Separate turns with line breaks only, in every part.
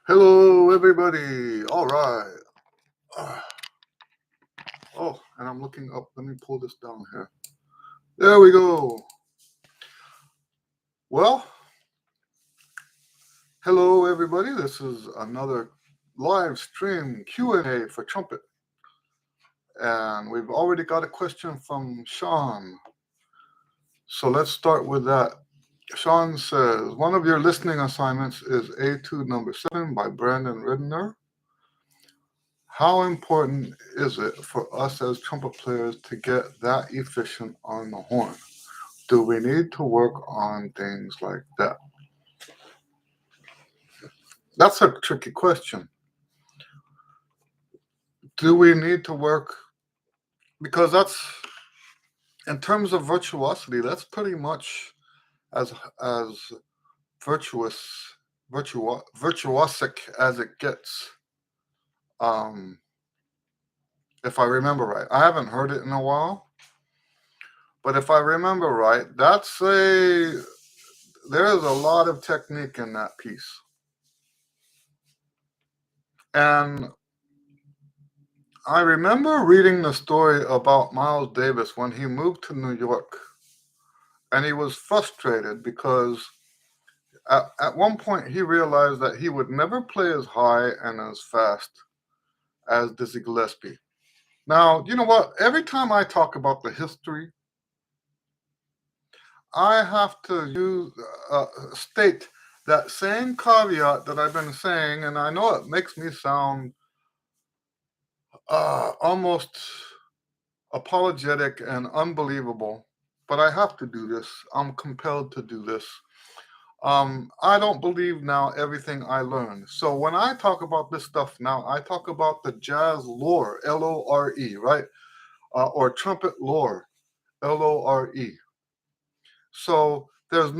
Hello, everybody. All right. Ah, Oh, and I'm looking up. Let me pull this down here. There we go. Well, hello, everybody. This is another live stream Q&A for Trumpet. And we've already got a question from Sean. So let's start with that. Sean says, one of your listening assignments is A2 number 7 by Brandon Redner. How important is it for us as trumpet players to get that efficient on the horn? Do we need to work on things like that? That's a tricky question. Do we need to work? Because that's, in terms of virtuosity, that's pretty much as virtuosic as it gets. If I remember right, I haven't heard it in a while, but if I remember right, there is a lot of technique in that piece. And I remember reading the story about Miles Davis when he moved to New York. And he was frustrated because at one point he realized that he would never play as high and as fast as Dizzy Gillespie. Now, you know what? Every time I talk about the history, I have to state that same caveat that I've been saying, and I know it makes me sound almost apologetic and unbelievable, but I have to do this. I'm compelled to do this. I don't believe now everything I learned. So when I talk about this stuff now, I talk about the jazz lore, Lore, right? Or trumpet lore, Lore. So there's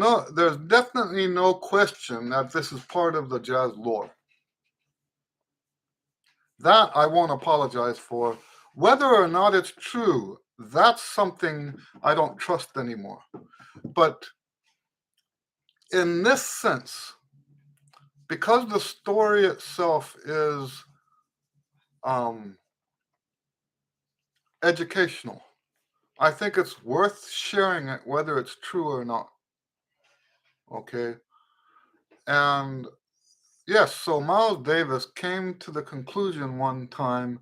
definitely no question that this is part of the jazz lore. That I won't apologize for. Whether or not it's true, that's something I don't trust anymore. But in this sense, because the story itself is educational, I think it's worth sharing it, whether it's true or not. Okay. And yes, so Miles Davis came to the conclusion one time,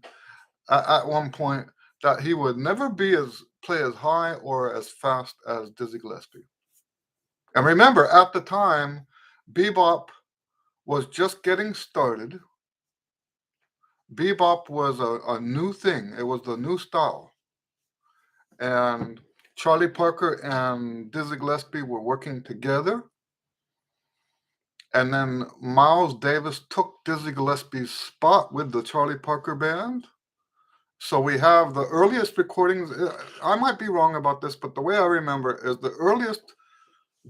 at one point, that he would never play as high or as fast as Dizzy Gillespie. And remember, at the time, bebop was just getting started. Bebop was a new thing. It was the new style. And Charlie Parker and Dizzy Gillespie were working together. And then Miles Davis took Dizzy Gillespie's spot with the Charlie Parker Band. So we have the earliest recordings. I might be wrong about this, but the way I remember is the earliest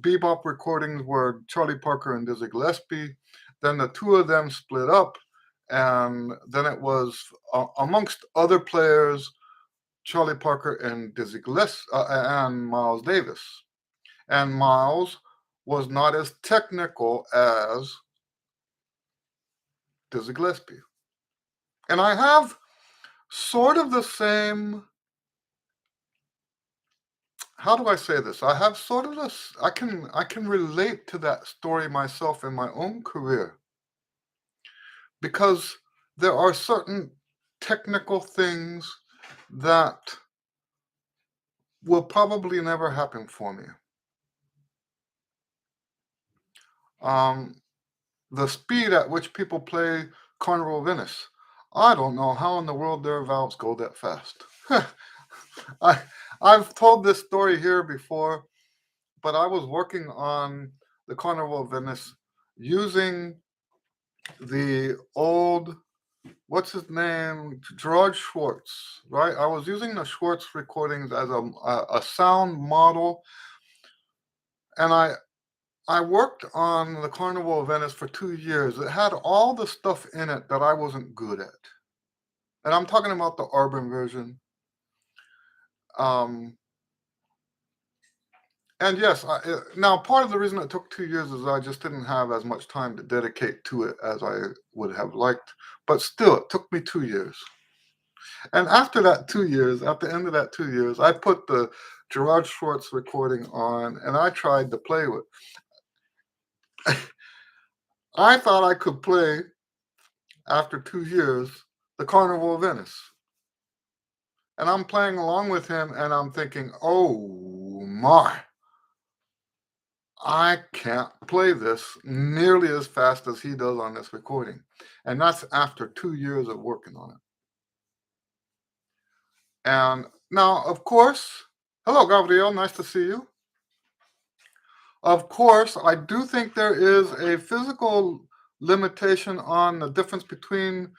bebop recordings were Charlie Parker and Dizzy Gillespie. Then the two of them split up. And then it was, amongst other players, Charlie Parker and Dizzy Gillespie and Miles Davis. And Miles was not as technical as Dizzy Gillespie. And I have sort of the same, how do I say this? I have sort of this, I can relate to that story myself in my own career. Because there are certain technical things that will probably never happen for me. The speed at which people play Carnival of Venice, I don't know how in the world their valves go that fast. I've told this story here before, but I was working on the Carnival of Venice using the old, what's his name, Gerard Schwartz, right? I was using the Schwartz recordings as a sound model, and I worked on the Carnival of Venice for 2 years. It had all the stuff in it that I wasn't good at. And I'm talking about the urban version. And yes, now part of the reason it took 2 years is I just didn't have as much time to dedicate to it as I would have liked, but still, it took me 2 years. And after that 2 years, at the end of that 2 years, I put the Gerard Schwartz recording on, and I tried to play with. I thought I could play, after 2 years, the Carnival of Venice. And I'm playing along with him, and I'm thinking, "Oh my, I can't play this nearly as fast as he does on this recording." And that's after 2 years of working on it. And now, of course, hello, Gabriel, nice to see you. Of course, I do think there is a physical limitation on the difference between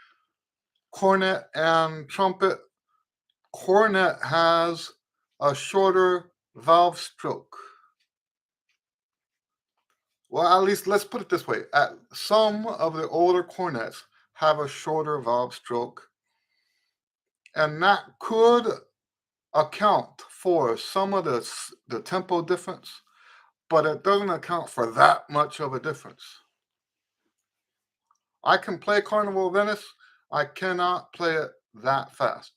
cornet and trumpet. Cornet has a shorter valve stroke. Well, at least let's put it this way. Some of the older cornets have a shorter valve stroke, and that could account for some of the tempo difference, but it doesn't account for that much of a difference. I can play Carnival of Venice. I cannot play it that fast.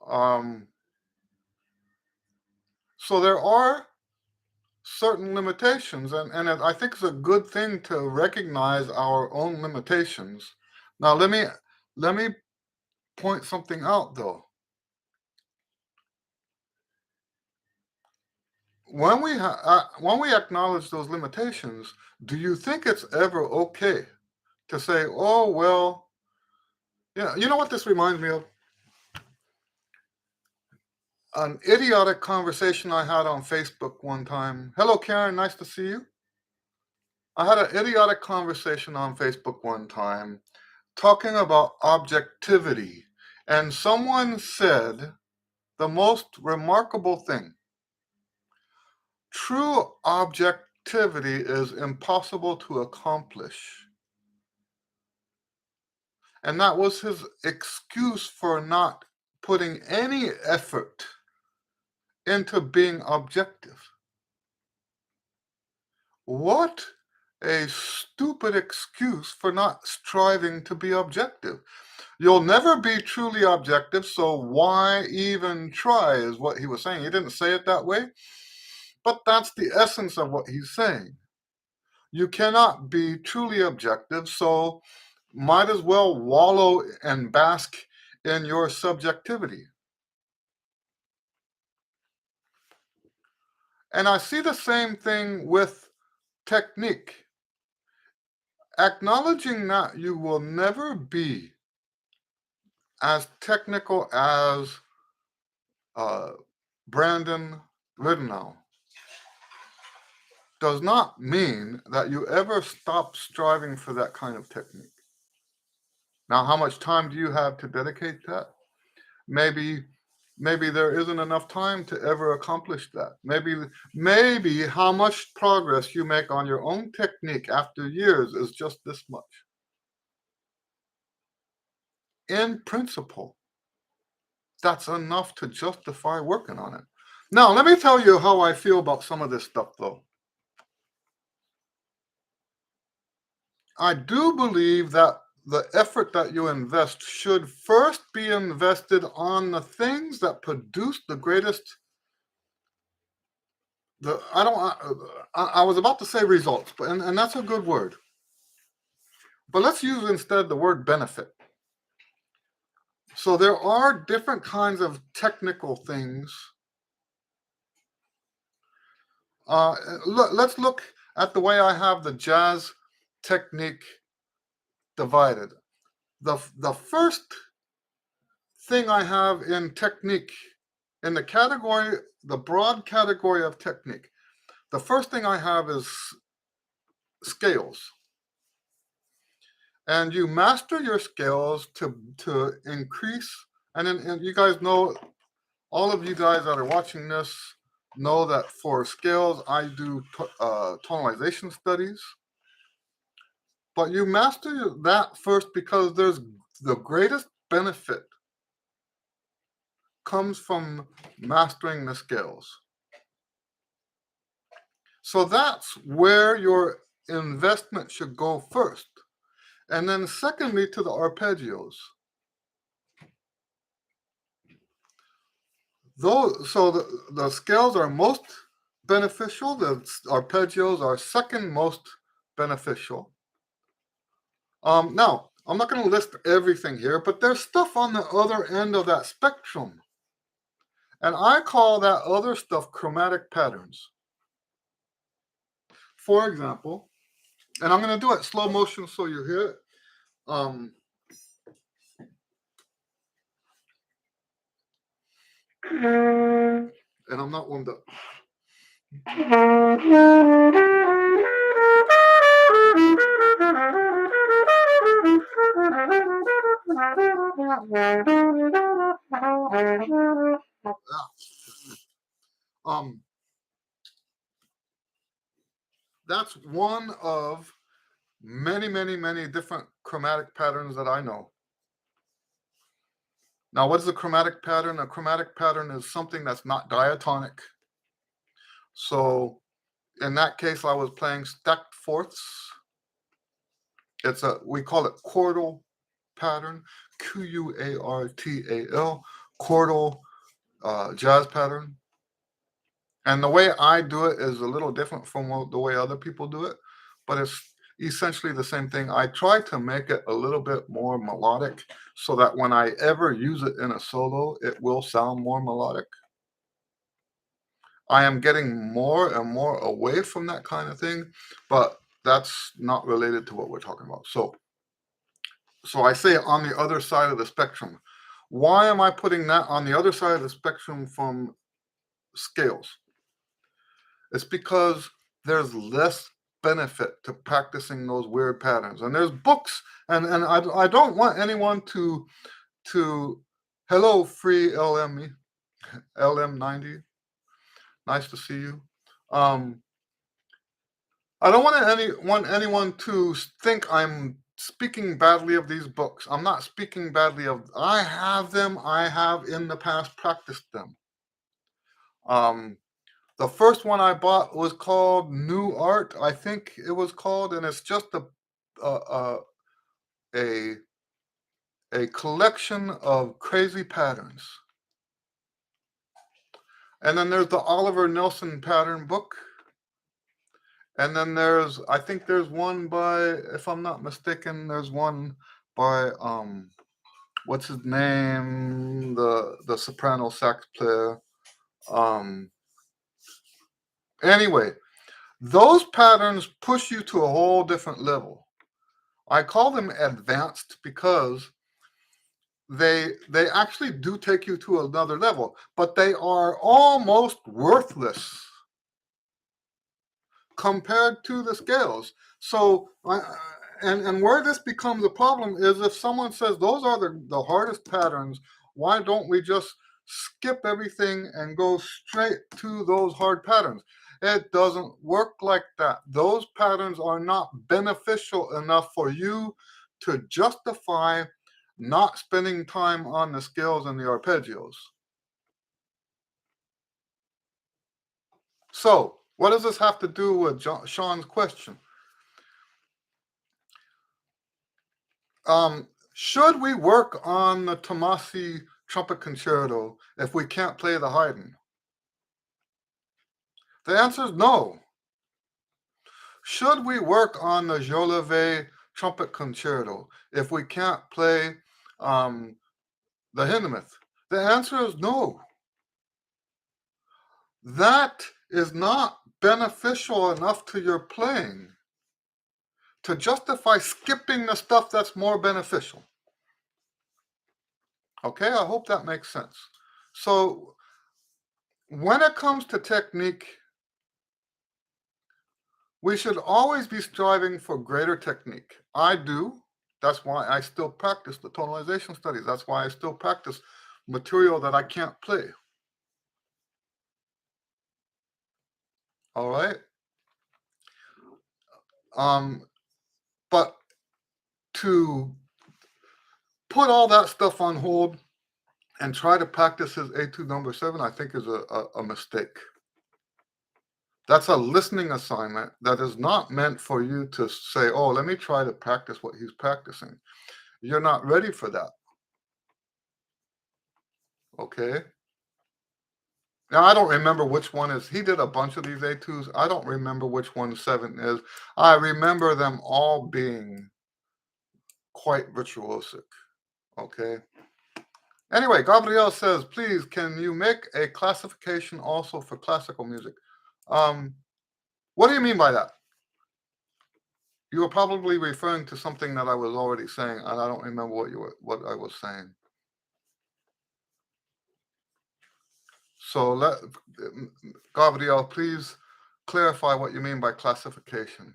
Um, so there are certain limitations, and I think it's a good thing to recognize our own limitations. Now, let me point something out though. When we acknowledge those limitations, do you think it's ever okay to say, "Oh well"? Yeah, you know what this reminds me of? An idiotic conversation I had on Facebook one time. Hello, Karen. Nice to see you. I had an idiotic conversation on Facebook one time talking about objectivity, and someone said the most remarkable thing: true objectivity is impossible to accomplish. And that was his excuse for not putting any effort into being objective. What a stupid excuse for not striving to be objective. You'll never be truly objective, so why even try, is what he was saying. He didn't say it that way, but that's the essence of what he's saying. You cannot be truly objective, so might as well wallow and bask in your subjectivity. And I see the same thing with technique. Acknowledging that you will never be as technical as uh, Brandon Ridenow does not mean that you ever stop striving for that kind of technique. Now, how much time do you have to dedicate to that? Maybe there isn't enough time to ever accomplish that. Maybe how much progress you make on your own technique after years is just this much. In principle, that's enough to justify working on it. Now, let me tell you how I feel about some of this stuff, though. I do believe that the effort that you invest should first be invested on the things that produce the greatest. I don't. I was about to say results, but and that's a good word. But let's use instead the word benefit. So there are different kinds of technical things. Let's look at the way I have the jazz technique divided. The first thing I have in technique, in the broad category of technique, the first thing I have is scales. And you master your scales to increase, and you guys know, all of you guys that are watching this know that for scales, I do tonalization studies. But you master that first because there's the greatest benefit comes from mastering the scales. So that's where your investment should go first. And then secondly, to the arpeggios. So the scales are most beneficial. The arpeggios are second most beneficial. Now, I'm not going to list everything here, but there's stuff on the other end of that spectrum. And I call that other stuff chromatic patterns. For example, and I'm going to do it slow motion so you hear it. And I'm not warmed up. That's one of many, many, many different chromatic patterns that I know. Now, what is a chromatic pattern? A chromatic pattern is something that's not diatonic. So in that case, I was playing stacked fourths. We call it chordal pattern, Quartal, chordal jazz pattern. And the way I do it is a little different from the way other people do it, but it's essentially the same thing. I try to make it a little bit more melodic so that when I ever use it in a solo, it will sound more melodic. I am getting more and more away from that kind of thing, but that's not related to what we're talking about. So I say on the other side of the spectrum. Why am I putting that on the other side of the spectrum from scales? It's because there's less benefit to practicing those weird patterns. And there's books, and I don't want anyone to hello, free LM, LM90. Nice to see you. I don't want anyone to think I'm speaking badly of these books. I'm not speaking badly of. I have them. I have in the past practiced them. The first one I bought was called New Art, I think it was called, and it's just a collection of crazy patterns. And then there's the Oliver Nelson pattern book. And then I think there's one by, if I'm not mistaken, there's one by what's his name, the soprano sax player. Anyway, those patterns push you to a whole different level. I call them advanced because they actually do take you to another level, but they are almost worthless compared to the scales. So, and where this becomes a problem is if someone says those are the hardest patterns, why don't we just skip everything and go straight to those hard patterns? It doesn't work like that. Those patterns are not beneficial enough for you to justify not spending time on the scales and the arpeggios. So, what does this have to do with Sean's question? Should we work on the Tomasi trumpet concerto if we can't play the Haydn? The answer is no. Should we work on the Jolivet trumpet concerto if we can't play the Hindemith? The answer is no. That is not beneficial enough to your playing to justify skipping the stuff that's more beneficial. Okay, I hope that makes sense. So when it comes to technique, we should always be striving for greater technique. I do. That's why I still practice the tonalization studies. That's why I still practice material that I can't play. All right. But to put all that stuff on hold and try to practice his etude number 7, I think is a mistake. That's a listening assignment that is not meant for you to say, oh, let me try to practice what he's practicing. You're not ready for that. Okay. Now, I don't remember which one is. He did a bunch of these etudes. I don't remember which one 7 is. I remember them all being quite virtuosic. Okay. Anyway, Gabrielle says, please, can you make a classification also for classical music? What do you mean by that? You were probably referring to something that I was already saying, and I don't remember what I was saying. So Gabrielle, please clarify what you mean by classification.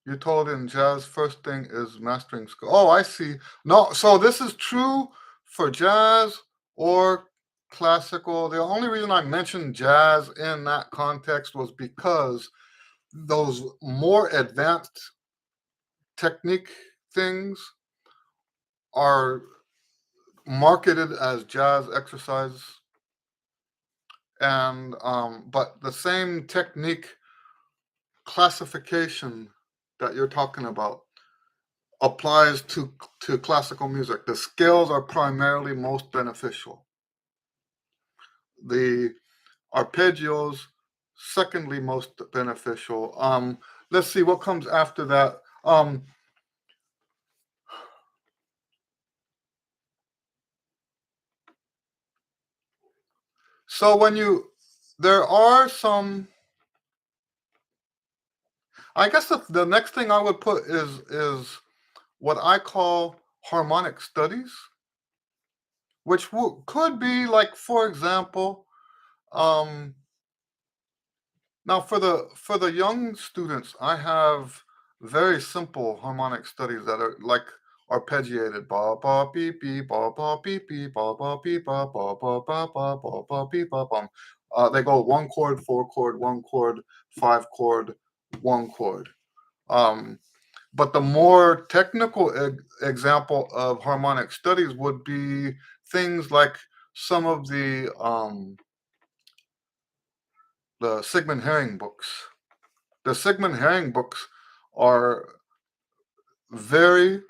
You told in jazz, first thing is mastering skill. Oh, I see. No, so this is true for jazz or classical. The only reason I mentioned jazz in that context was because those more advanced technique things are marketed as jazz exercises, and but the same technique classification that you're talking about applies to classical music. The scales are primarily most beneficial. The arpeggios, secondly most beneficial. Let's see what comes after that. So there are some. I guess the next thing I would put is what I call harmonic studies, which could be like, for example, um, now for the young students, I have very simple harmonic studies that are like arpeggiated ba ba beep beep ba ba beep beep ba ba beep ba ba ba ba ba ba ba beep ba bum. They go 1 chord, 4 chord, 1 chord, 5 chord, 1 chord. But the more technical example of harmonic studies would be things like some of the Sigmund Herring books. The Sigmund Herring books are very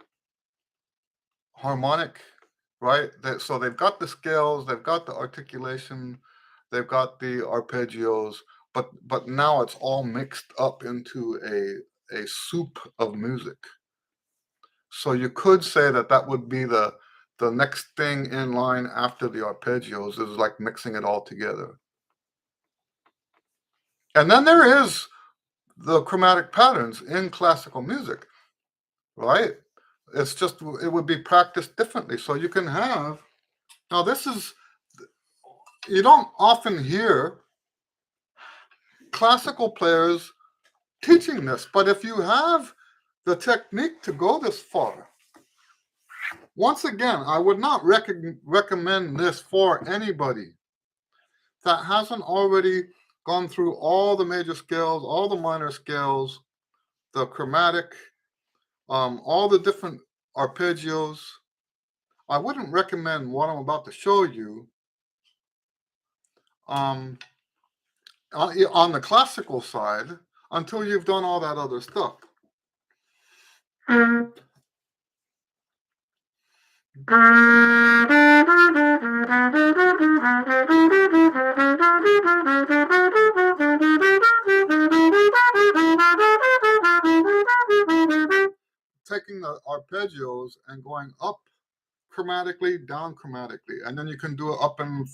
harmonic, right? So they've got the scales, they've got the articulation, they've got the arpeggios, but now it's all mixed up into a soup of music. So you could say that would be the next thing in line after the arpeggios, is like mixing it all together. And then there is the chromatic patterns in classical music, right? It's just, it would be practiced differently. So you can have, now this is, you don't often hear classical players teaching this, but if you have the technique to go this far, once again, I would not recommend this for anybody that hasn't already gone through all the major scales, all the minor scales, the chromatic, all the different arpeggios. I wouldn't recommend what I'm about to show you on the classical side until you've done all that other stuff. Taking the arpeggios and going up chromatically, down chromatically, and then you can do it up in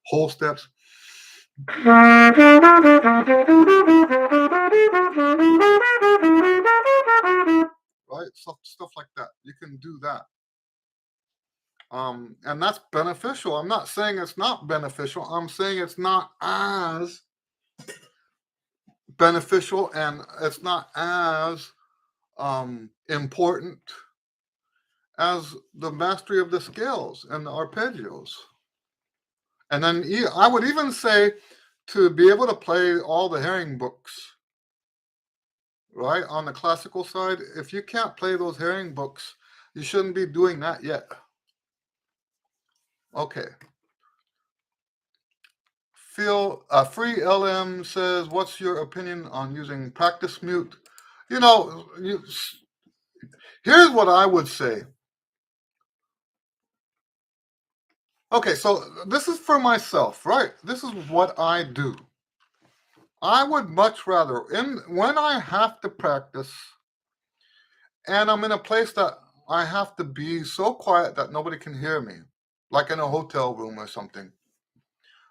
whole steps. Right, stuff like that. You can do that. And that's beneficial. I'm not saying it's not beneficial. I'm saying it's not as beneficial and it's not as important as the mastery of the scales and the arpeggios. And then I would even say to be able to play all the Herring books, right, on the classical side, if you can't play those Herring books, You shouldn't be doing that yet. Okay. Free LM says, what's your opinion on using practice mute? You know, here's what I would say. Okay, so this is for myself, right? This is what I do. I would much rather, when I have to practice and I'm in a place that I have to be so quiet that nobody can hear me, like in a hotel room or something,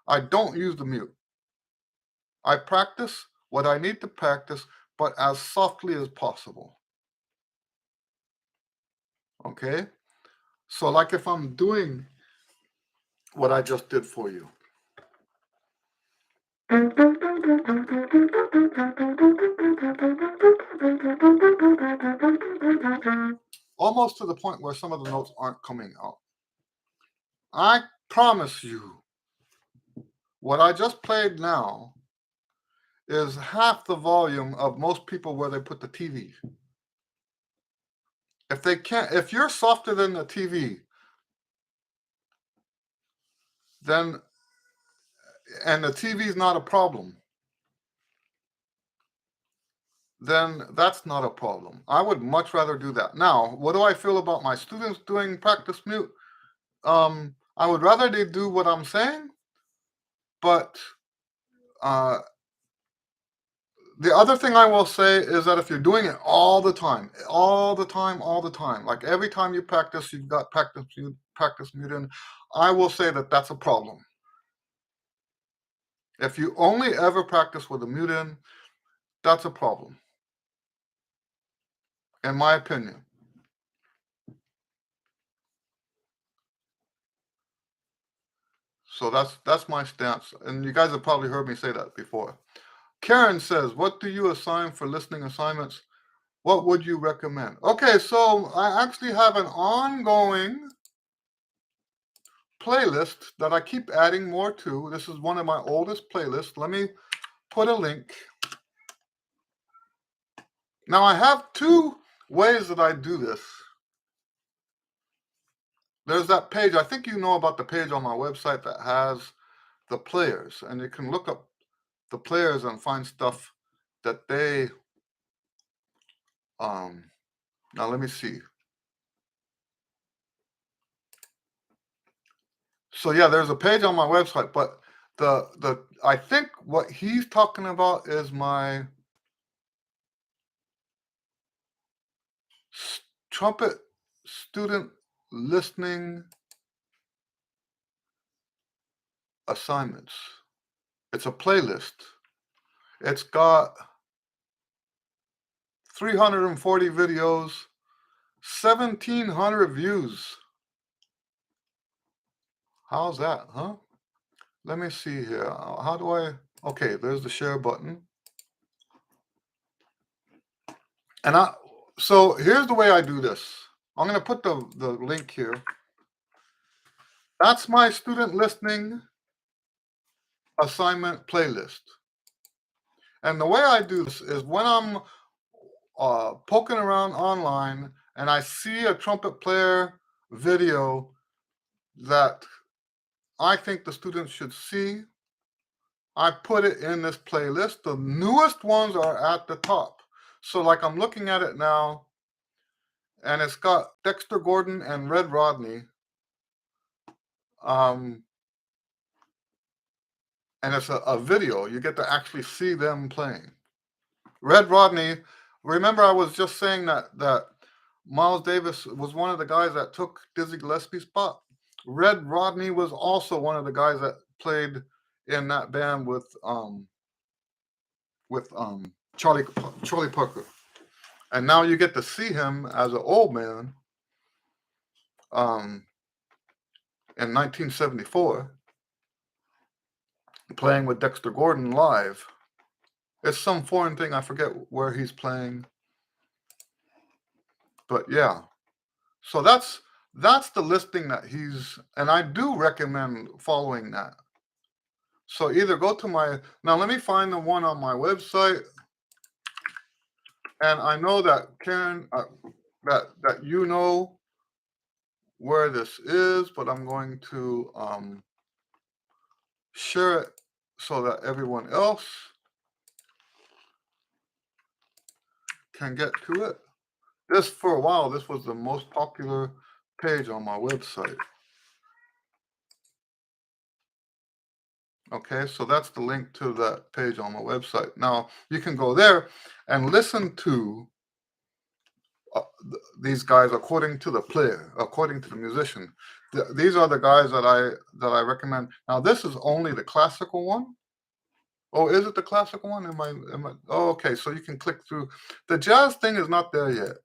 I don't use the mute. I practice what I need to practice, but as softly as possible. Okay? So, like if I'm doing what I just did for you. Almost to the point where some of the notes aren't coming out. I promise you, what I just played now is half the volume of most people where they put the TV. If you're softer than the TV, then, and the TV is not a problem, then that's not a problem. I would much rather do that. Now, what do I feel about my students doing practice mute? I would rather they do what I'm saying, but the other thing I will say is that if you're doing it all the time, like every time you practice, you've got practice mute in, I will say that that's a problem. If you only ever practice with a mute in, that's a problem, in my opinion. So that's my stance, and you guys have probably heard me say that before. Karen says, what do you assign for listening assignments? What would you recommend? Okay, so I actually have an ongoing playlist that I keep adding more to. This is one of my oldest playlists. Let me put a link. Now I have two ways that I do this. There's that page, I think you know about the page on my website that has the players, and you can look up the players and find stuff that they now let me see. So yeah, there's a page on my website, but the I think what he's talking about is my trumpet student listening assignments. It's a playlist. It's got 340 videos, 1,700 views. How's that, huh? Let me see here. How do I? Okay, there's the share button. And so here's the way I do this. I'm going to put the link here. That's my student listening assignment playlist. And the way I do this is when I'm poking around online and I see a trumpet player video that I think the students should see, I put it in this playlist. The newest ones are at the top. So like I'm looking at it now, and it's got Dexter Gordon and Red Rodney. And it's a video. You get to actually see them playing. Red Rodney, remember I was just saying that Miles Davis was one of the guys that took Dizzy Gillespie's spot. Red Rodney was also one of the guys that played in that band with Charlie Parker. And now you get to see him as an old man in 1974 playing with Dexter Gordon live. It's some foreign thing. I forget where he's playing. But yeah. So that's the listing that he's, and I do recommend following that. So either go to now let me find the one on my website. And I know that Karen, that you know where this is, but I'm going to share it so that everyone else can get to it. This, for a while, this was the most popular page on my website. Okay, so that's the link to that page on my website. Now, you can go there and listen to these guys according to the player, according to the musician. These are the guys that I recommend. Now, this is only the classical one. Oh, is it the classical one? Am I? Oh, okay. So you can click through. The jazz thing is not there yet.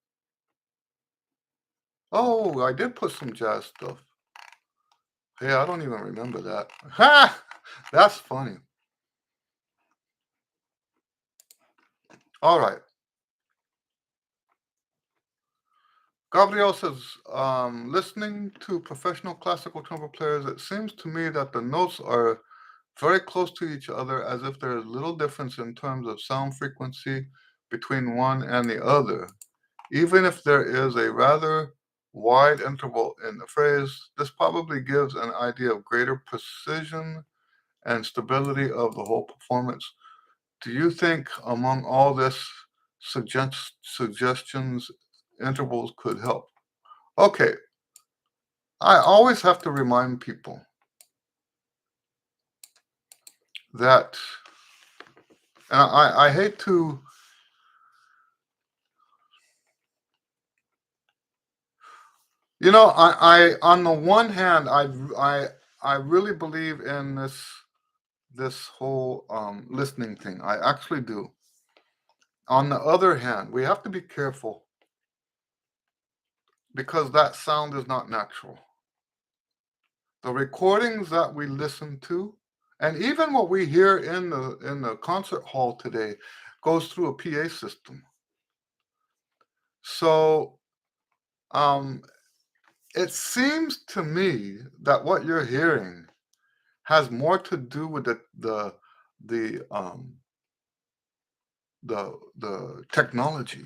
Oh, I did put some jazz stuff. Yeah, I don't even remember that. Ha! That's funny. All right. Gabriel says, listening to professional classical trumpet players, it seems to me that the notes are very close to each other, as if there is little difference in terms of sound frequency between one and the other. Even if there is a rather wide interval in the phrase, this probably gives an idea of greater precision and stability of the whole performance. Do you think among all this suggestions, intervals could help? Okay, I always have to remind people that, and I hate to, I on the one hand, I really believe in this whole listening thing. I actually do. On the other hand, we have to be careful because that sound is not natural. The recordings that we listen to, and even what we hear in the concert hall today, goes through a PA system. So it seems to me that what you're hearing has more to do with the the technology.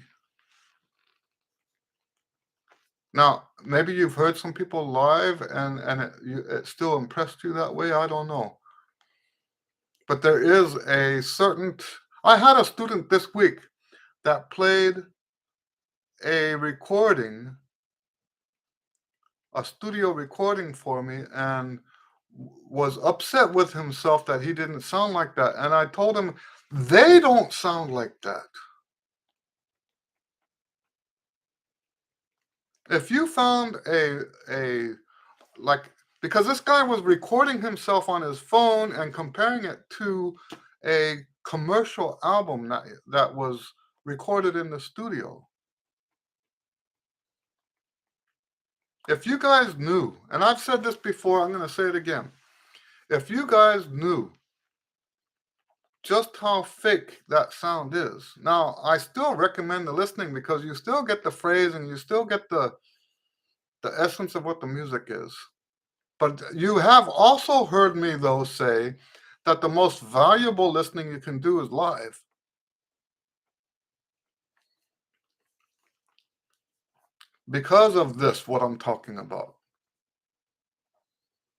Now, maybe you've heard some people live and it still impressed you that way. I don't know. But there is a certain. I had a student this week that played a recording, a studio recording for me, and was upset with himself that he didn't sound like that. And I told him, they don't sound like that. If you found a like, because this guy was recording himself on his phone and comparing it to a commercial album that was recorded in the studio. If you guys knew, and I've said this before, I'm going to say it again. If you guys knew just how fake that sound is. Now, I still recommend the listening because you still get the phrase and you still get the essence of what the music is. But you have also heard me, though, say that the most valuable listening you can do is live. Because of this, what I'm talking about.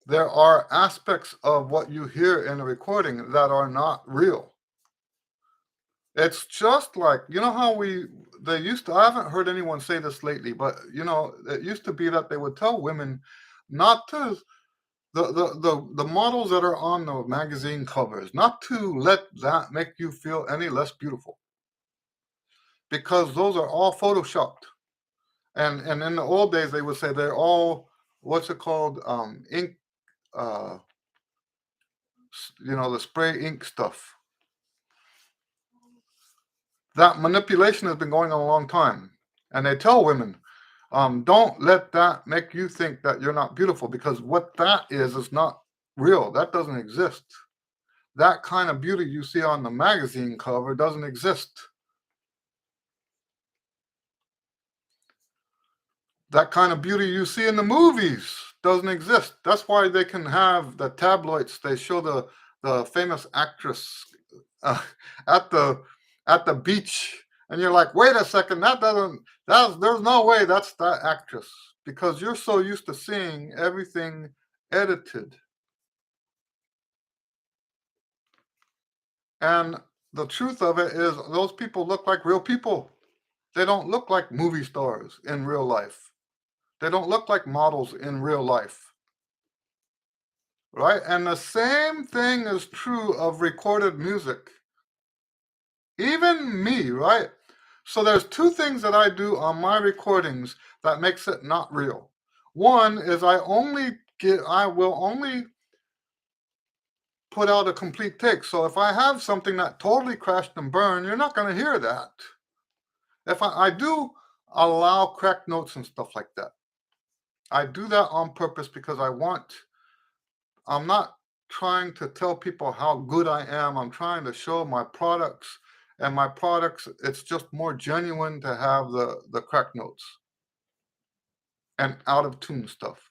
There are aspects of what you hear in a recording that are not real. It's just like, how they used to, I haven't heard anyone say this lately, but, it used to be that they would tell women not to, the models that are on the magazine covers, not to let that make you feel any less beautiful. Because those are all photoshopped. And in the old days, they would say they're all, what's it called? Ink, uh, the spray ink stuff. That manipulation has been going on a long time. And they tell women, don't let that make you think that you're not beautiful, because what that is not real. That doesn't exist. That kind of beauty you see on the magazine cover doesn't exist. That kind of beauty you see in the movies doesn't exist. That's why they can have the tabloids. They show the famous actress uh, at the beach, and you're like, wait a second, there's no way that's that actress, because you're so used to seeing everything edited. And the truth of it is, those people look like real people. They don't look like movie stars in real life. They don't look like models in real life, right? And the same thing is true of recorded music. Even me, right? So there's two things that I do on my recordings that makes it not real. One is I will only put out a complete take. So if I have something that totally crashed and burned, you're not going to hear that. If I do allow cracked notes and stuff like that. I do that on purpose because I'm not trying to tell people how good I am. I'm trying to show my products, and my products, it's just more genuine to have the cracked notes and out of tune stuff.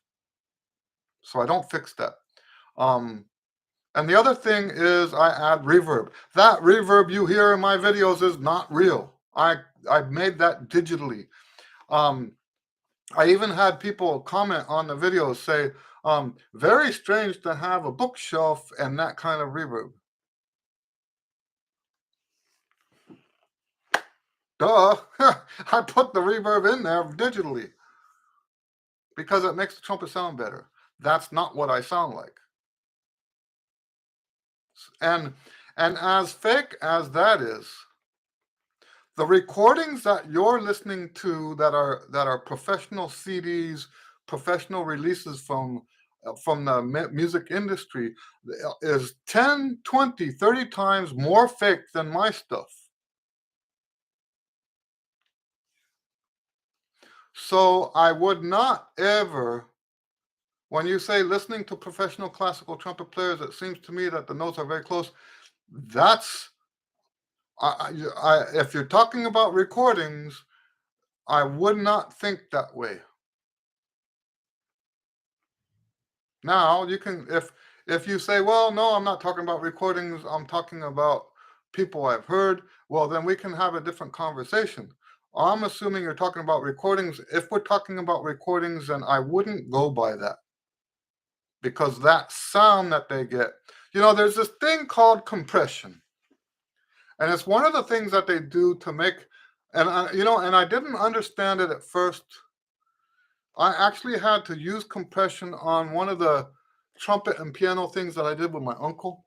So I don't fix that. Um, and the other thing is I add reverb. That reverb you hear in my videos is not real. I've made that digitally. I even had people comment on the videos say, very strange to have a bookshelf and that kind of reverb. Duh, I put the reverb in there digitally because it makes the trumpet sound better. That's not what I sound like. And as fake as that is, the recordings that you're listening to that are professional CDs, professional releases from the music industry is 10, 20, 30 times more fake than my stuff. So I would not ever, when you say listening to professional classical trumpet players, it seems to me that the notes are very close. That's if you're talking about recordings, I would not think that way. Now you can, if you say, well, no, I'm not talking about recordings, I'm talking about people I've heard, well, then we can have a different conversation. I'm assuming you're talking about recordings. If we're talking about recordings, then I wouldn't go by that. Because that sound that they get, there's this thing called compression. And it's one of the things that they do to make, and I didn't understand it at first. I actually had to use compression on one of the trumpet and piano things that I did with my uncle.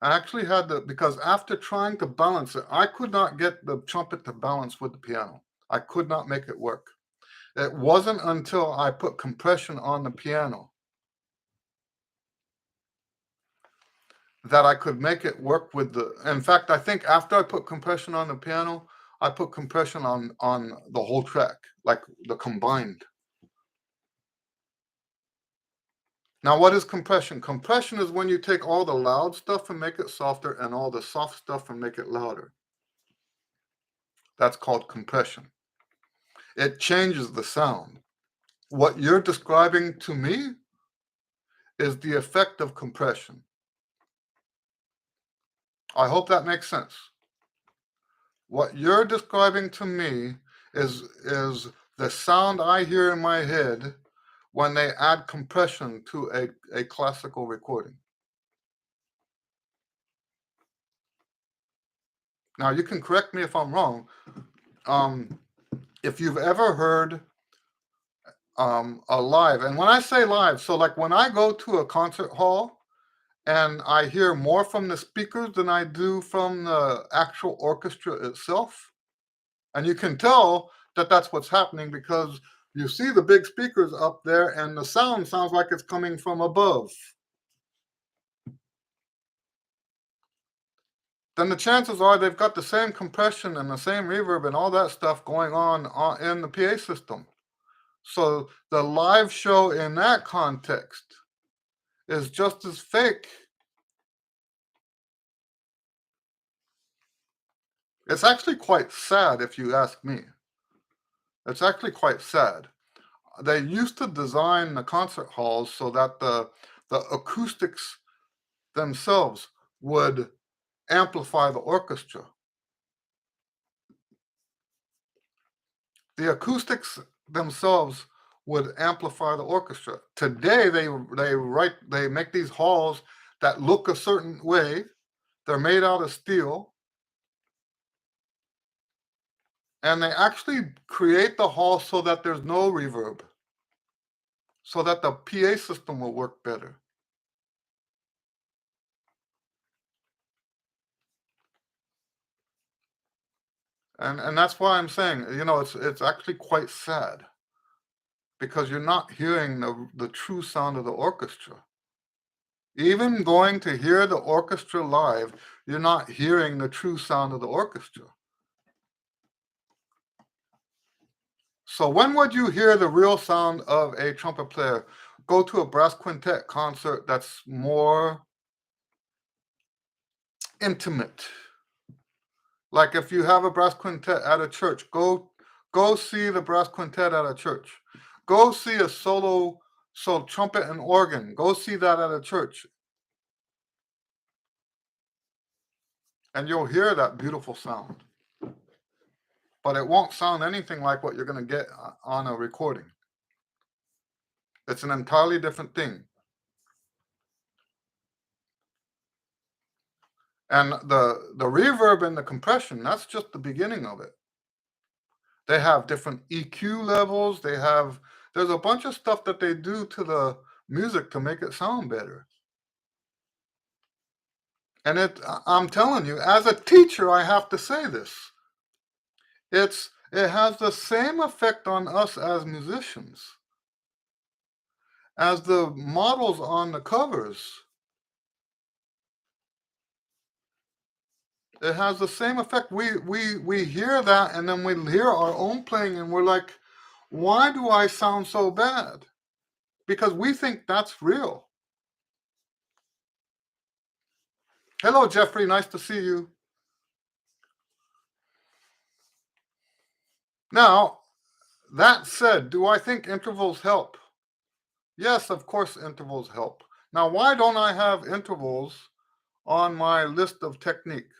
I actually had to, because after trying to balance it, I could not get the trumpet to balance with the piano. I could not make it work. It wasn't until I put compression on the piano that I could make it work with in fact, I think after I put compression on the piano, I put compression on the whole track, like the combined. Now, what is compression? Compression is when you take all the loud stuff and make it softer and all the soft stuff and make it louder. That's called compression. It changes the sound. What you're describing to me is the effect of compression. I hope that makes sense. What you're describing to me is the sound I hear in my head when they add compression to a classical recording. Now, you can correct me if I'm wrong. If you've ever heard a live, and when I say live, so like when I go to a concert hall and I hear more from the speakers than I do from the actual orchestra itself, and you can tell that that's what's happening because you see the big speakers up there and the sound sounds like it's coming from above. Then the chances are they've got the same compression and the same reverb and all that stuff going on in the PA system. So the live show in that context is just as fake. It's actually quite sad if you ask me. It's actually quite sad. They used to design the concert halls so that the acoustics themselves would amplify the orchestra. The acoustics themselves would amplify the orchestra. Today they make these halls that look a certain way. They're made out of steel, and they actually create the hall so that there's no reverb, so that the PA system will work better. And that's why I'm saying, it's actually quite sad, because you're not hearing the true sound of the orchestra. Even going to hear the orchestra live, you're not hearing the true sound of the orchestra. So when would you hear the real sound of a trumpet player? Go to a brass quintet concert that's more intimate. Like if you have a brass quintet at a church, go see the brass quintet at a church. Go see a solo trumpet and organ. Go see that at a church. And you'll hear that beautiful sound. But it won't sound anything like what you're going to get on a recording. It's an entirely different thing. And the reverb and the compression, that's just the beginning of it. They have different EQ levels. There's a bunch of stuff that they do to the music to make it sound better. And I'm telling you, as a teacher, I have to say this. It has the same effect on us as musicians as the models on the covers. It has the same effect. We hear that, and then we hear our own playing, and we're like, why do I sound so bad? Because we think that's real. Hello, Jeffrey. Nice to see you. Now, that said, do I think intervals help? Yes, of course intervals help. Now, why don't I have intervals on my list of technique?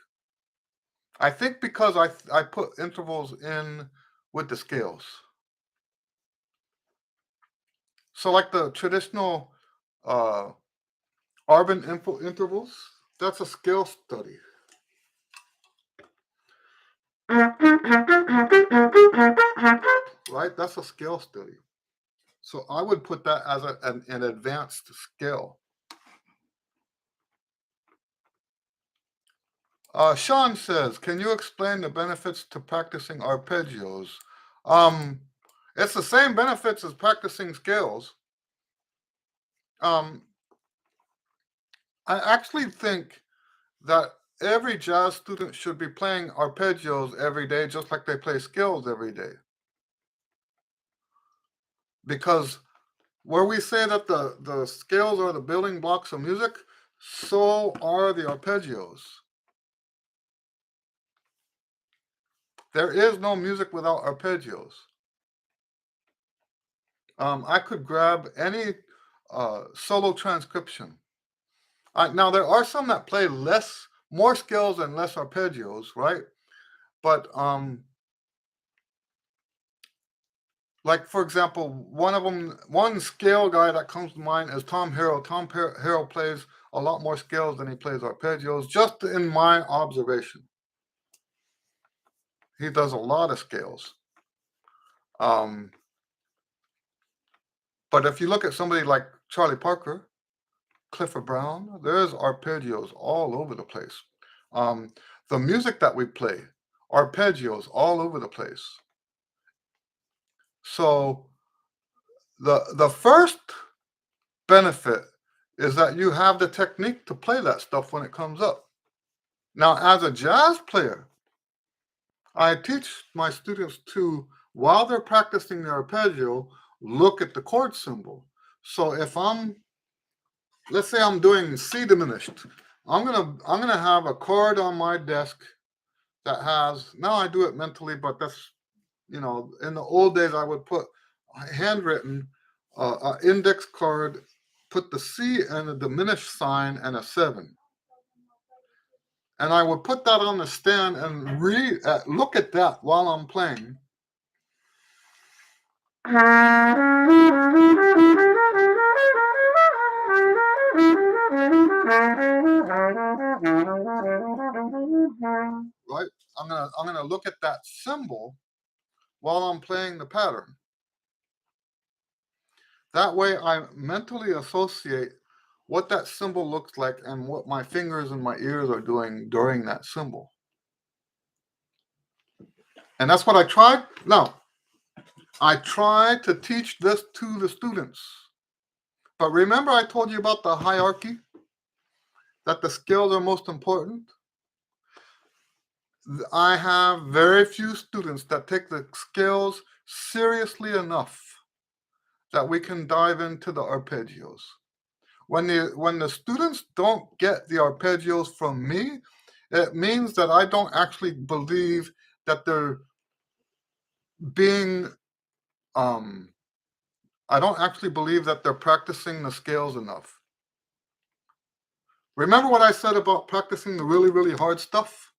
I think because I put intervals in with the scales. So like the traditional Arbin intervals, that's a scale study. Right? That's a scale study. So I would put that as an advanced scale. Sean says, can you explain the benefits to practicing arpeggios? It's the same benefits as practicing scales. I actually think that every jazz student should be playing arpeggios every day, just like they play scales every day. Because where we say that the scales are the building blocks of music, so are the arpeggios. There is no music without arpeggios. I could grab any solo transcription. Now, there are some that play more scales and less arpeggios, right? But like, for example, one scale guy that comes to mind is Tom Harrell. Tom Harrell plays a lot more scales than he plays arpeggios, just in my observation. He does a lot of scales. But if you look at somebody like Charlie Parker, Clifford Brown, there's arpeggios all over the place. The music that we play, arpeggios all over the place. So the first benefit is that you have the technique to play that stuff when it comes up. Now, as a jazz player, I teach my students to, while they're practicing their arpeggio, look at the chord symbol. So if let's say I'm doing C diminished, I'm gonna have a chord on my desk that has, now I do it mentally, but that's, in the old days I would put handwritten index card, put the C and a diminished sign and a 7. And I would put that on the stand and look at that while I'm playing. Right? I'm gonna look at that symbol while I'm playing the pattern. That way I mentally associate what that symbol looks like and what my fingers and my ears are doing during that symbol. And that's what I tried. Now, I try to teach this to the students. But remember I told you about the hierarchy, that the skills are most important? I have very few students that take the skills seriously enough that we can dive into the arpeggios. When the students don't get the arpeggios from me, it means that I don't actually believe that they're being um I don't actually believe that they're practicing the scales enough. Remember what I said about practicing the really, really hard stuff?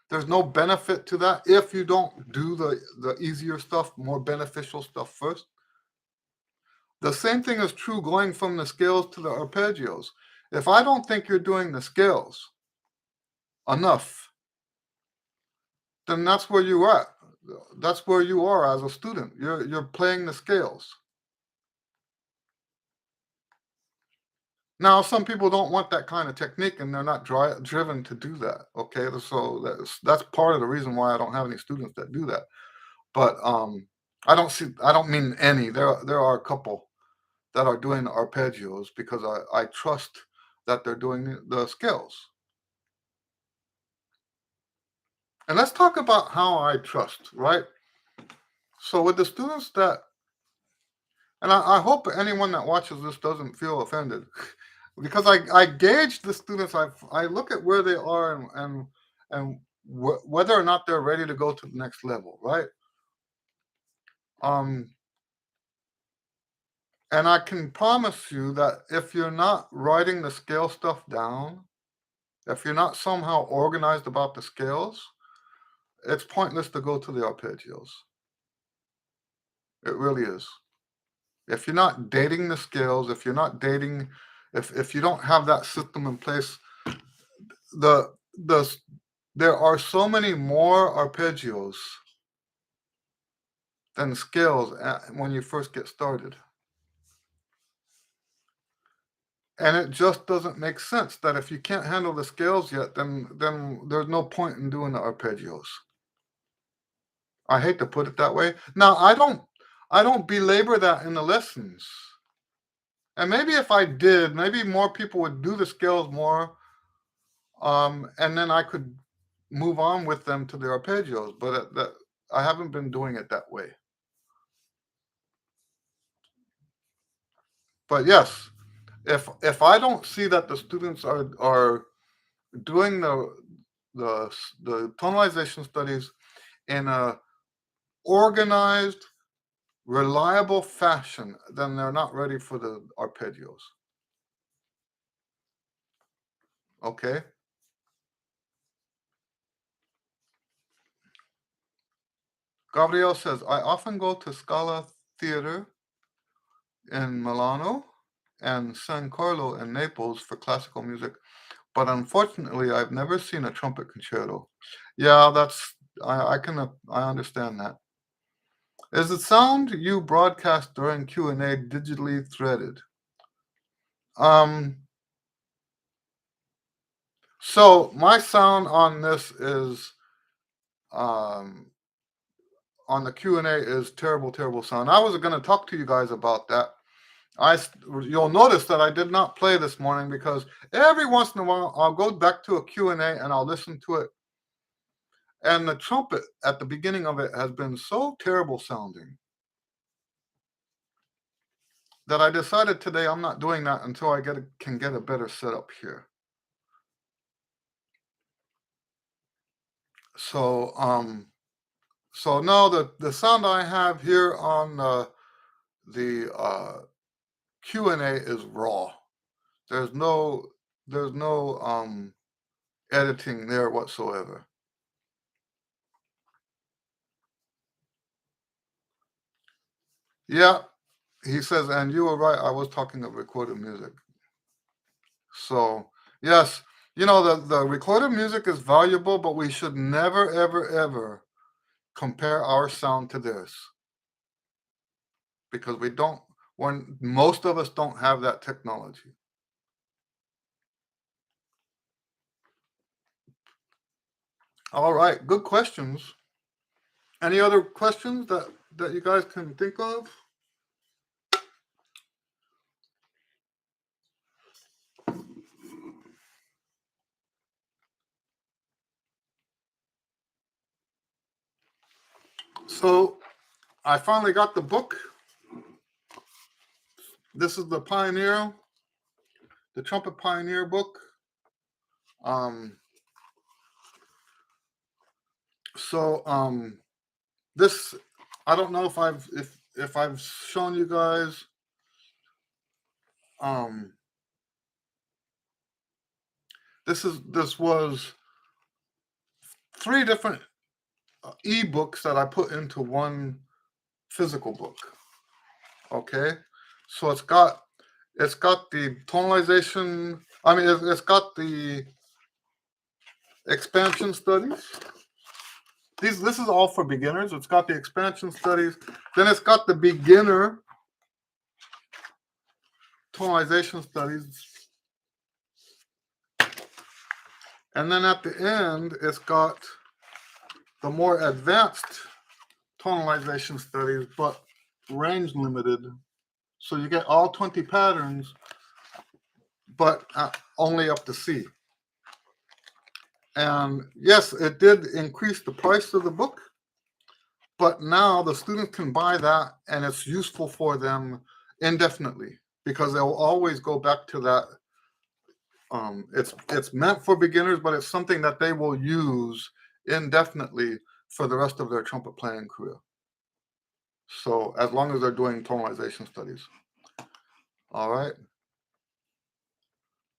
There's no benefit to that if you don't do the easier stuff, more beneficial stuff first. The same thing is true going from the scales to the arpeggios. If I don't think you're doing the scales enough, then that's where you are. That's where you are as a student. You're playing the scales. Now, some people don't want that kind of technique, and they're not driven to do that. Okay, so that's part of the reason why I don't have any students that do that. But I don't mean any. There are a couple that are doing the arpeggios because I trust that they're doing the scales. And let's talk about how I trust, right? So with the students that, and I hope anyone that watches this doesn't feel offended, because I gauge the students. I look at where they are and whether or not they're ready to go to the next level, right? Um, and I can promise you that if you're not writing the scale stuff down, if you're not somehow organized about the scales, it's pointless to go to the arpeggios. It really is. If you're not dating the scales, if you're not dating, if you don't have that system in place, the the there are so many more arpeggios than scales when you first get started. And it just doesn't make sense that if you can't handle the scales yet, then there's no point in doing the arpeggios. I hate to put it that way. Now, I don't belabor that in the lessons. And maybe if I did, maybe more people would do the scales more, and then I could move on with them to the arpeggios. But that I haven't been doing it that way. But yes, if I don't see that the students are doing the the tonalization studies in a organized, reliable fashion, then they're not ready for the arpeggios. Okay. Gabriel says, I often go to Scala Theater in Milano and San Carlo in Naples for classical music, but unfortunately, I've never seen a trumpet concerto. Yeah, I understand that. Is the sound you broadcast during Q and A digitally threaded? Um, so my sound on this is um on the Q and A is terrible, terrible sound. I was going to talk to you guys about that. You'll notice that I did not play this morning because every once in a while I'll go back to a Q and A and I'll listen to it. And the trumpet at the beginning of it has been so terrible sounding that I decided today I'm not doing that until I can get a better setup here. So so no, the sound I have here on the Q and A is raw. There's no there's no editing there whatsoever. Yeah, he says, and you were right. I was talking of recorded music. So, yes, the recorded music is valuable, but we should never, ever, ever compare our sound to theirs because when most of us don't have that technology. All right, good questions. Any other questions that you guys can think of? So, I finally got the book. This is the Trumpet Pioneer book. Um, so this I don't know if I've shown you guys. Um, this was 3 different ebooks that I put into one physical book. Okay, so it's got the tonalization. I mean, it's got the expansion studies. This is all for beginners. It's got the expansion studies. Then it's got the beginner tonalization studies. And then at the end, it's got the more advanced tonalization studies, but range limited. So you get all 20 patterns, but only up to C. And yes, it did increase the price of the book, but now the students can buy that and it's useful for them indefinitely because they'll always go back to that. It's meant for beginners, but it's something that they will use indefinitely for the rest of their trumpet playing career. So as long as they're doing tonalization studies. All right.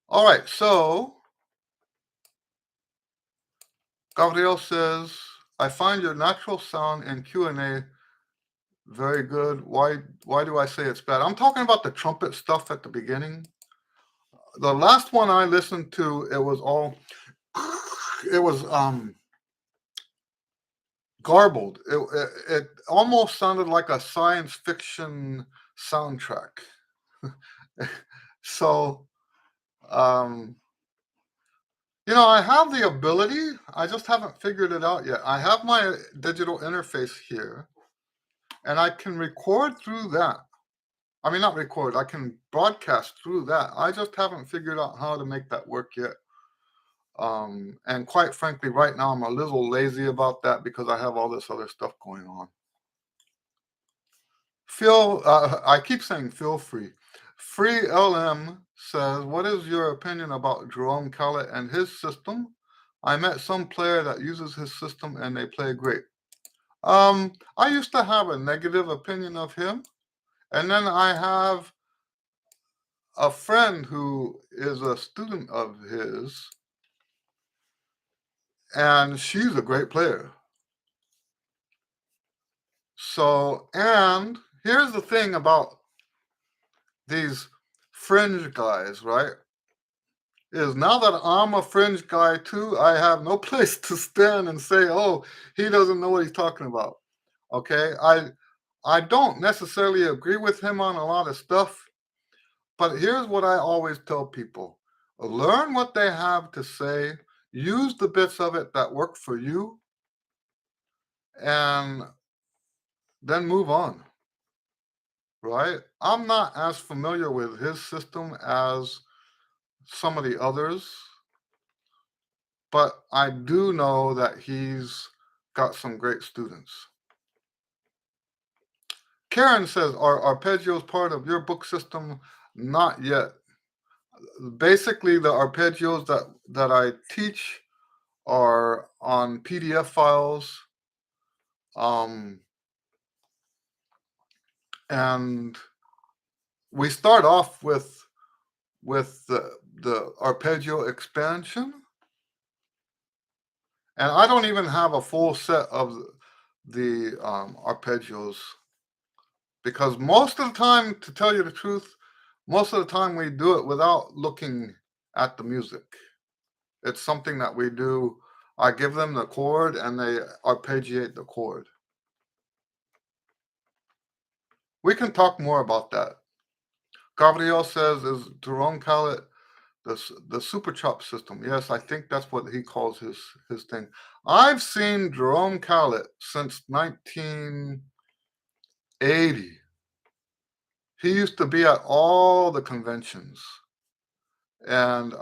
All right. So Gabriel says, I find your natural sound in Q and A very good. Why do I say it's bad? I'm talking about the trumpet stuff at the beginning. The last one I listened to, it was garbled. It almost sounded like a science fiction soundtrack. So I have the ability. I just haven't figured it out yet. I have my digital interface here, and I can record through that. I mean, not record. I can broadcast through that. I just haven't figured out how to make that work yet. And quite frankly, right now I'm a little lazy about that because I have all this other stuff going on. I keep saying feel free. Free LM says, what is your opinion about Jerome Kellett and his system? I met some player that uses his system and they play great. I used to have a negative opinion of him, and then I have a friend who is a student of his, and she's a great player. So, and here's the thing about these fringe guys, right? Is now that I'm a fringe guy too, I have no place to stand and say, oh, he doesn't know what he's talking about. Okay. I don't necessarily agree with him on a lot of stuff, but here's what I always tell people. Learn what they have to say, use the bits of it that work for you, and then move on. Right? I'm not as familiar with his system as some of the others, but I do know that he's got some great students. Karen says, are arpeggios part of your book system? Not yet. Basically, the arpeggios that I teach are on PDF files. And we start off with the arpeggio expansion. And I don't even have a full set of the arpeggios because most of the time, to tell you the truth, most of the time we do it without looking at the music. It's something that we do. I give them the chord and they arpeggiate the chord. We can talk more about that. Gabriel says, is Jerome Khaled the super chop system? Yes, I think that's what he calls his thing. I've seen Jerome Khaled since 1980. He used to be at all the conventions. And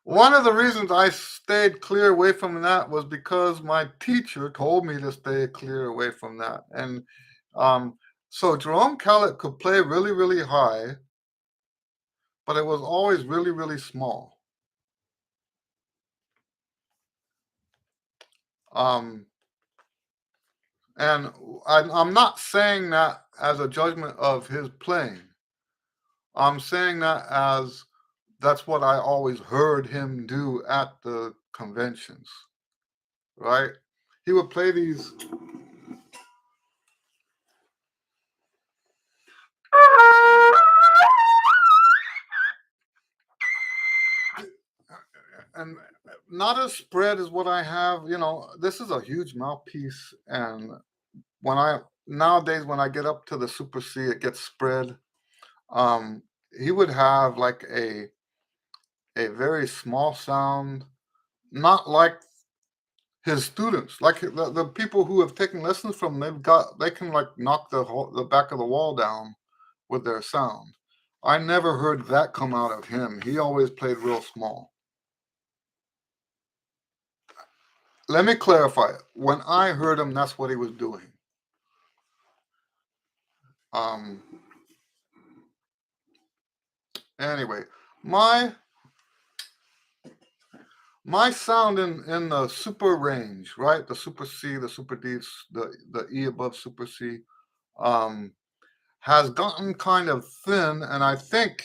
one of the reasons I stayed clear away from that was because my teacher told me to stay clear away from that. And um, so Jerome Khaled could play really, really high, but it was always really, really small. Um, and I'm not saying that as a judgment of his playing. I'm saying that as that's what I always heard him do at the conventions, right? He would play these. And not as spread as what I have. This is a huge mouthpiece, and when I nowadays when I get up to the Super C, it gets spread. Um, he would have like a very small sound, not like his students, like the people who have taken lessons from him. They can like knock the back of the wall down with their sound. I never heard that come out of him. He always played real small. Let me clarify. When I heard him, that's what he was doing. Um. Anyway, my my sound in the super range, right? The super C, the super D, the E above super C, um, has gotten kind of thin, and I think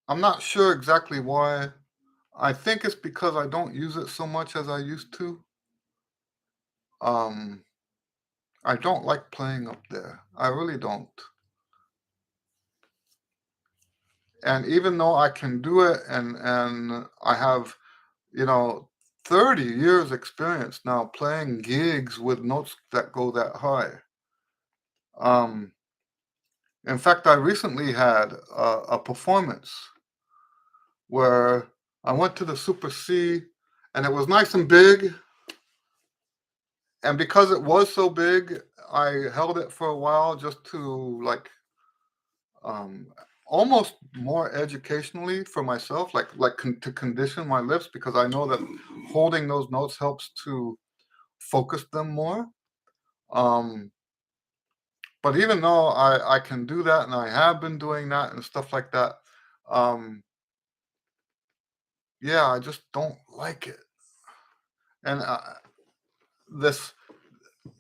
I'm not sure exactly why. I think it's because I don't use it so much as I used to. Um, I don't like playing up there. I really don't. And even though I can do it, and I have, you know, 30 years experience now playing gigs with notes that go that high. Um, in fact, I recently had a performance where I went to the Super C, and it was nice and big. And because it was so big, I held it for a while just to like um, almost more educationally for myself, to condition my lips, because I know that holding those notes helps to focus them more. Um, but even though I can do that, and I have been doing that and stuff like that, um, yeah, I just don't like it. And this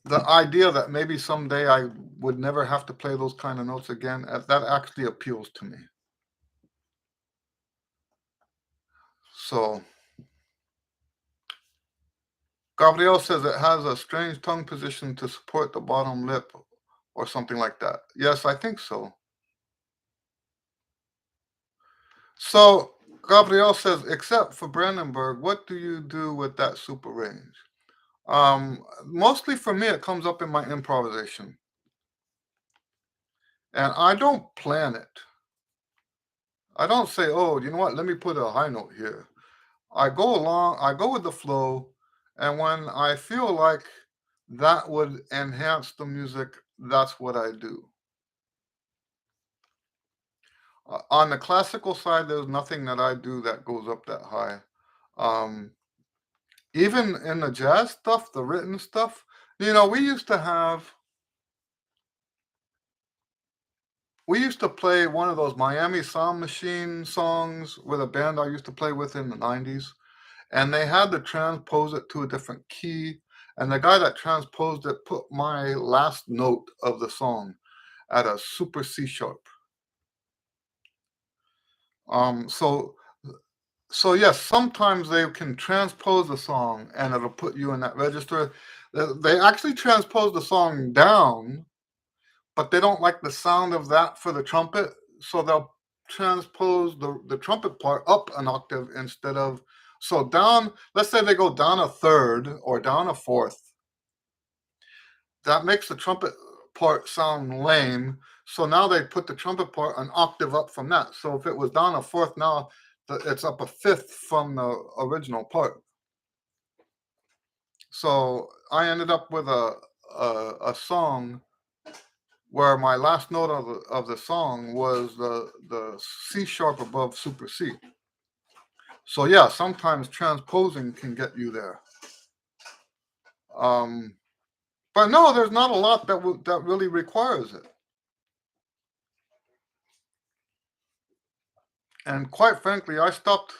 the idea that maybe someday I would never have to play those kind of notes again, that actually appeals to me. So Gabriel says it has a strange tongue position to support the bottom lip or something like that. Yes, I think so. So Gabriel says, except for Brandenburg, what do you do with that super range? Mostly for me, it comes up in my improvisation. And I don't plan it. I don't say, oh, you know what, let me put a high note here. I go with the flow, and when I feel like that would enhance the music, that's what I do. On the classical side, there's nothing that I do that goes up that high. Um, Even in the jazz stuff, the written stuff, we used to play one of those Miami Sound Machine songs with a band I used to play with in the 90s, and they had to transpose it to a different key. And the guy that transposed it put my last note of the song at a super C sharp. So So yes, sometimes they can transpose a song and it'll put you in that register. They actually transpose the song down, but they don't like the sound of that for the trumpet, so they'll transpose the trumpet part up an octave instead of, so down, let's say they go down a third or down a fourth. That makes the trumpet part sound lame. So now they put the trumpet part an octave up from that. So if it was down a fourth, now it's up a fifth from the original part. So I ended up with a song where my last note of the song was the C sharp above super C. So yeah, sometimes transposing can get you there. But no, there's not a lot that really requires it. And quite frankly, I stopped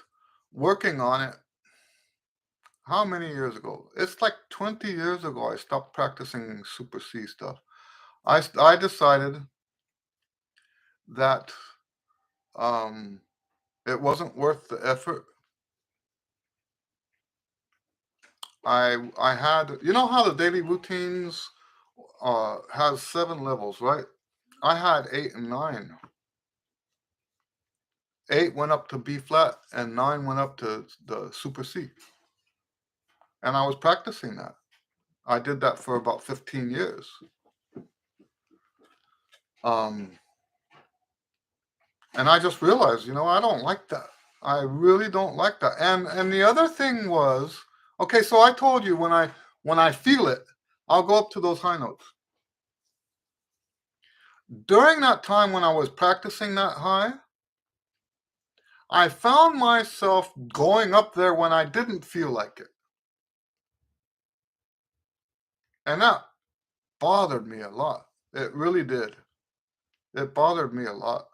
working on it. How many years ago? It's like 20 years ago I stopped practicing super C stuff. I decided that um, it wasn't worth the effort. I had, you know how the daily routines has 7 levels, right? I had 8 and 9. 8 went up to B flat and 9 went up to the super C. And I was practicing that. I did that for about 15 years. Um, and I just realized, I don't like that. I really don't like that. And the other thing was, okay, so I told you when I feel it, I'll go up to those high notes. During that time when I was practicing that high, I found myself going up there when I didn't feel like it. And that bothered me a lot. It really did. It bothered me a lot.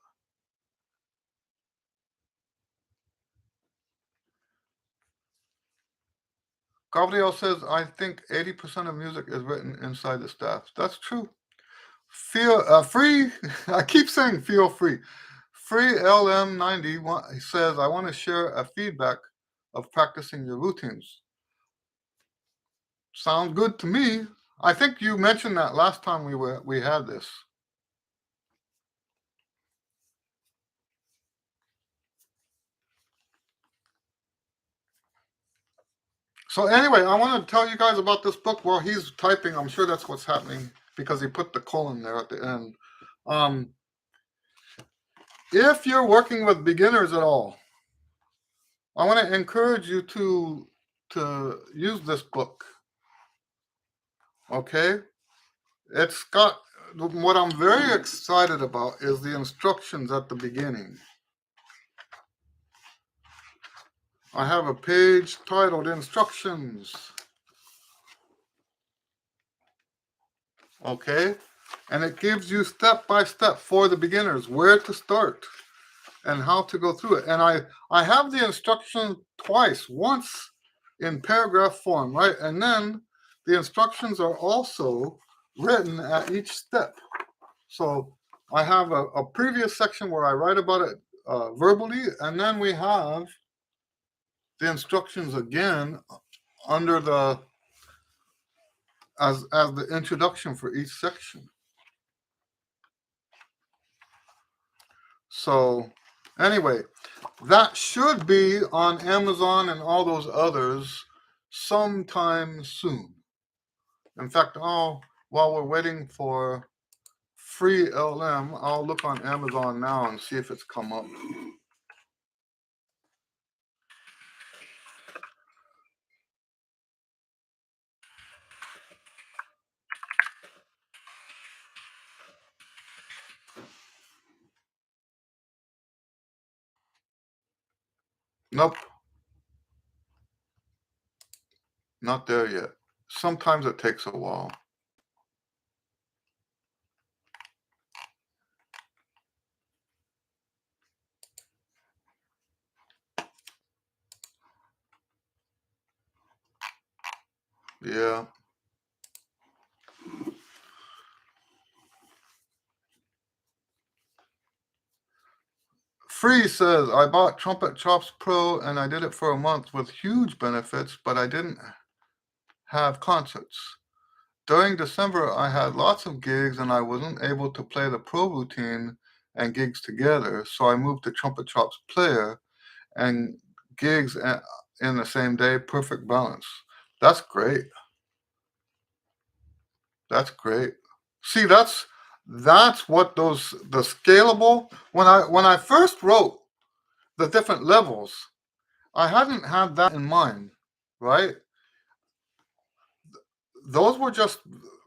Gabriel says, I think 80% of music is written inside the staff. That's true. Feel free. I keep saying feel free. Free LM90 says, I want to share a feedback of practicing your routines. Sounds good to me. I think you mentioned that last time we had this. So anyway, I want to tell you guys about this book while he's typing. I'm sure that's what's happening because he put the colon there at the end. If you're working with beginners at all, I want to encourage you to use this book. Okay? It's got, what I'm very excited about is the instructions at the beginning. I have a page titled Instructions. Okay? And it gives you step by step for the beginners where to start and how to go through it. And I have the instruction twice, once in paragraph form, right? And then the instructions are also written at each step. So I have a previous section where I write about it verbally, and then we have the instructions again under the as the introduction for each section. So anyway, that should be on Amazon and all those others sometime soon. In fact, while we're waiting for free LM, I'll look on Amazon now and see if it's come up. Nope, not there yet. Sometimes it takes a while. Yeah. Free says, I bought Trumpet Chops Pro and I did it for a month with huge benefits, but I didn't have concerts. During December, I had lots of gigs and I wasn't able to play the pro routine and gigs together, so I moved to Trumpet Chops Player and gigs in the same day, perfect balance. That's great. That's great. See, that's what the scalable, when I first wrote the different levels, I hadn't had that in mind, right? Those were just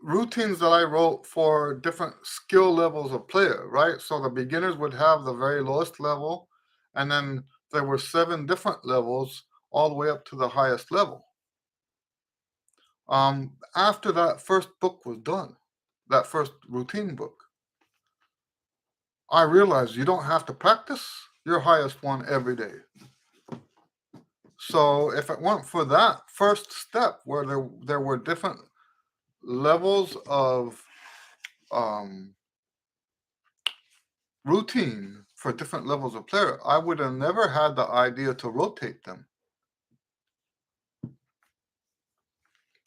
routines that I wrote for different skill levels of player, right? So the beginners would have the very lowest level, and then there were 7 different levels all the way up to the highest level. After that first book was done, that first routine book, I realized you don't have to practice your highest one every day. So if it weren't for that first step where there were different levels of routine for different levels of player, I would have never had the idea to rotate them,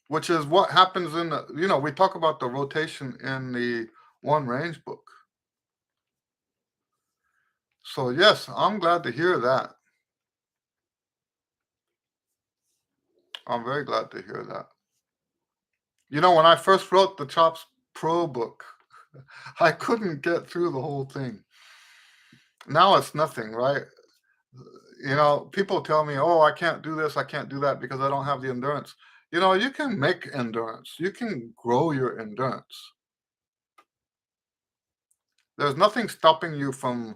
which is what happens in the, we talk about the rotation in the one range book. So yes, I'm glad to hear that. I'm very glad to hear that. When I first wrote the Chops Pro book, I couldn't get through the whole thing. Now it's nothing, right? People tell me, oh, I can't do this, I can't do that because I don't have the endurance. You can make endurance. You can grow your endurance. There's nothing stopping you from,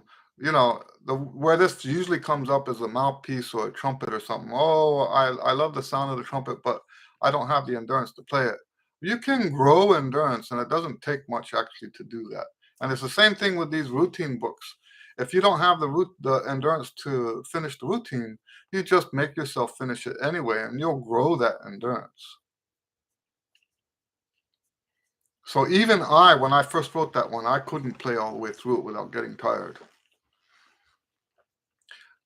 where this usually comes up is a mouthpiece or a trumpet or something. Oh, I love the sound of the trumpet, but I don't have the endurance to play it. You can grow endurance, and it doesn't take much actually to do that. And it's the same thing with these routine books. If you don't have the endurance to finish the routine, you just make yourself finish it anyway, and you'll grow that endurance. So even when I first wrote that one, I couldn't play all the way through it without getting tired.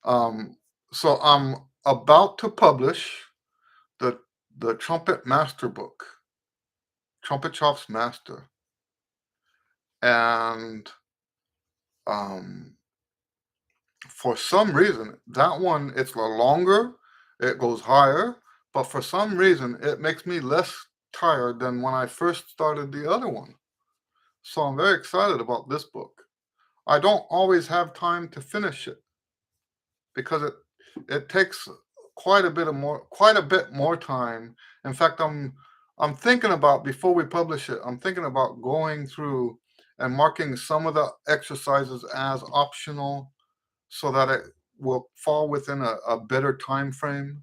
So I'm about to publish the Trumpet Master book, Trumpet Chops Master, and for some reason that one, it's a longer, it goes higher, but for some reason it makes me less tired than when I first started the other one. So I'm very excited about this book. I don't always have time to finish it because it takes quite a bit more time. In fact, I'm thinking about, before we publish it, I'm thinking about going through and marking some of the exercises as optional so that it will fall within a better time frame.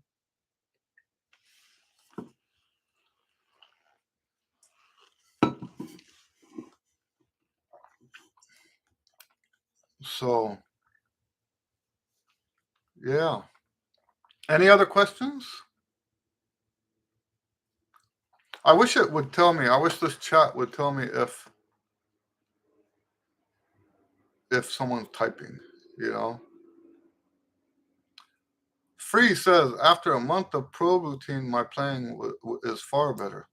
So yeah. Any other questions? I wish it would tell me. I wish this chat would tell me if someone's typing, you know. Free says, after a month of pro routine, my playing is far better.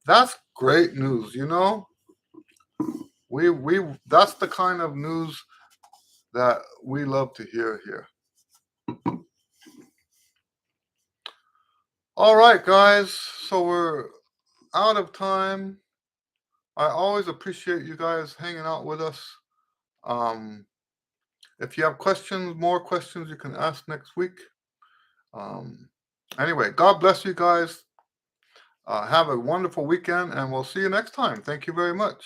That's great news. We that's the kind of news that we love to hear here. All right, guys. So we're out of time. I always appreciate you guys hanging out with us. If you have more questions, you can ask next week. Anyway, God bless you guys. Have a wonderful weekend, and we'll see you next time. Thank you very much.